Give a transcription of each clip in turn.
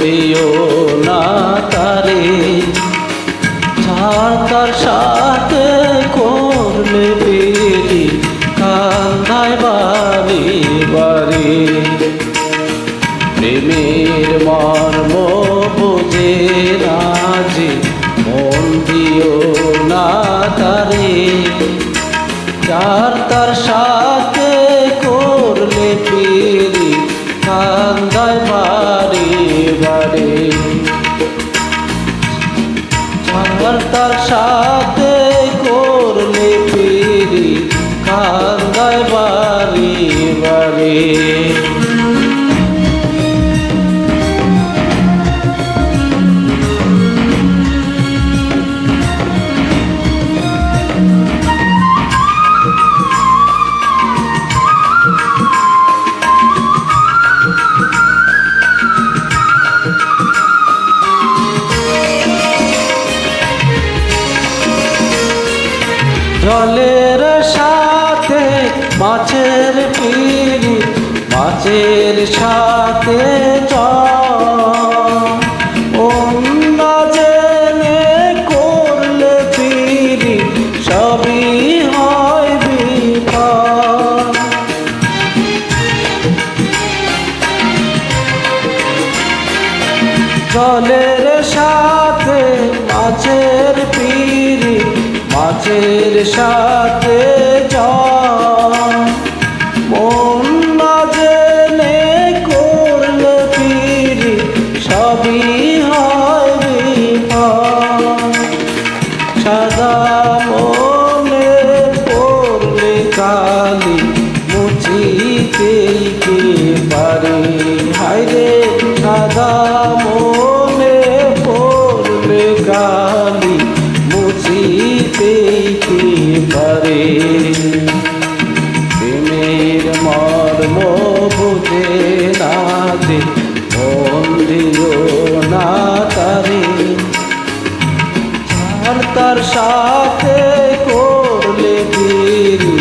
দিও না তারে, যার তার সাথে করলে পেরি কান্দায় বারে বারে। প্রেমের মর্ম বুঝে না যে মন দিও না তারে, যার তার সাথে করলে পেরি কান্দায় বারে বারে। যার তার সাথে করলে পেরি কান্দায় বারে বারে। জলের সাথে মাছের পিড়ি, মাছের সাথে অন্য জেনে করলে পিড়ি সবই হয় বিপদ। জলের সাথে মাছের পিড়ি, মাছের সাথে মন না জেনে করলে পিড়ি সবই হয় বিপদ। সাদা মনে পড়লে কালি মুছিতেই কে পারে, হায়রে সাদা মনে পড়লে কালি মুছিতেই কে পারে। প্রেমের মর্ম বুঝে না যে মন দিও না তারে, যার তার সাথে করলে পিড়ি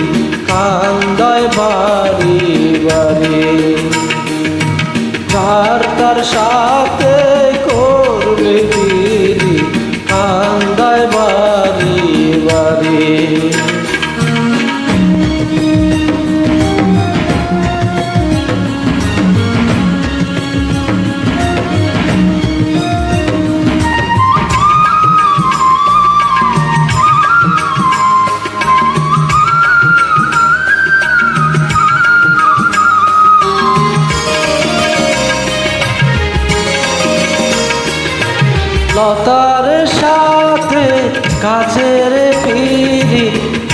কান্দায় বারে বারে। যার তার সাথে করলে পিড়ি কান্দায় বারে বারে। লতার সাথে গাছের পিড়ি,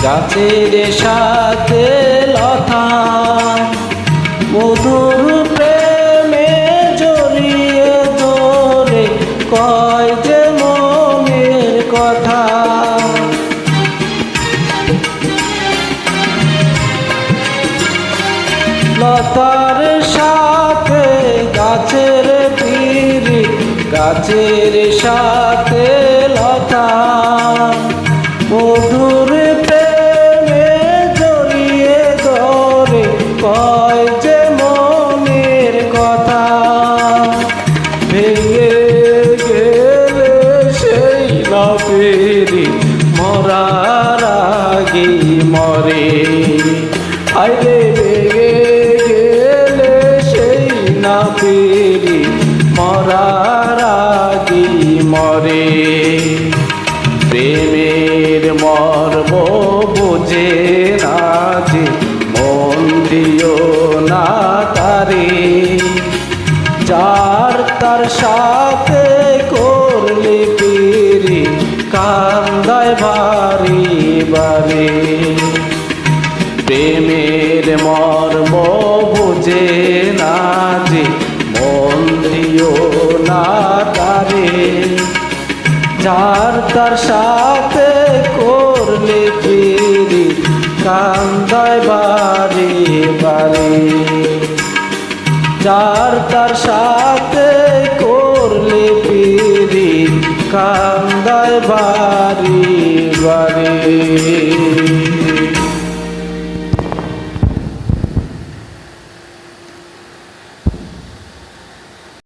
গাছের সাথে লতা, মধুর প্রেমে জড়িয়ে ধরে কয় যে মনের কথা। লতার সাথে গাছের পিড়ি, গাছের সাথে লতা, মধুর প্রেমে জড়িয়ে ধরে কয় যে মনের কথা। ভেঙে গেলে সেই না পেরি মরার আগে মরে, আইরে ভেঙে গেলে সেই না পেরি মরার আগে মরে। প্রেমের মর্ম বুঝে না যে মন দিও না তারে, যার তার সাথে করলে পিড়ি কান্দায় বারে বারে। প্রেমের মর্ম বুঝে না যে মন দিও না তারে, যার তার সাথে করলে পিড়ি কান্দায় বারে বারে। যার তার সাথে করলে পিড়ি কান্দায় বারে বারে।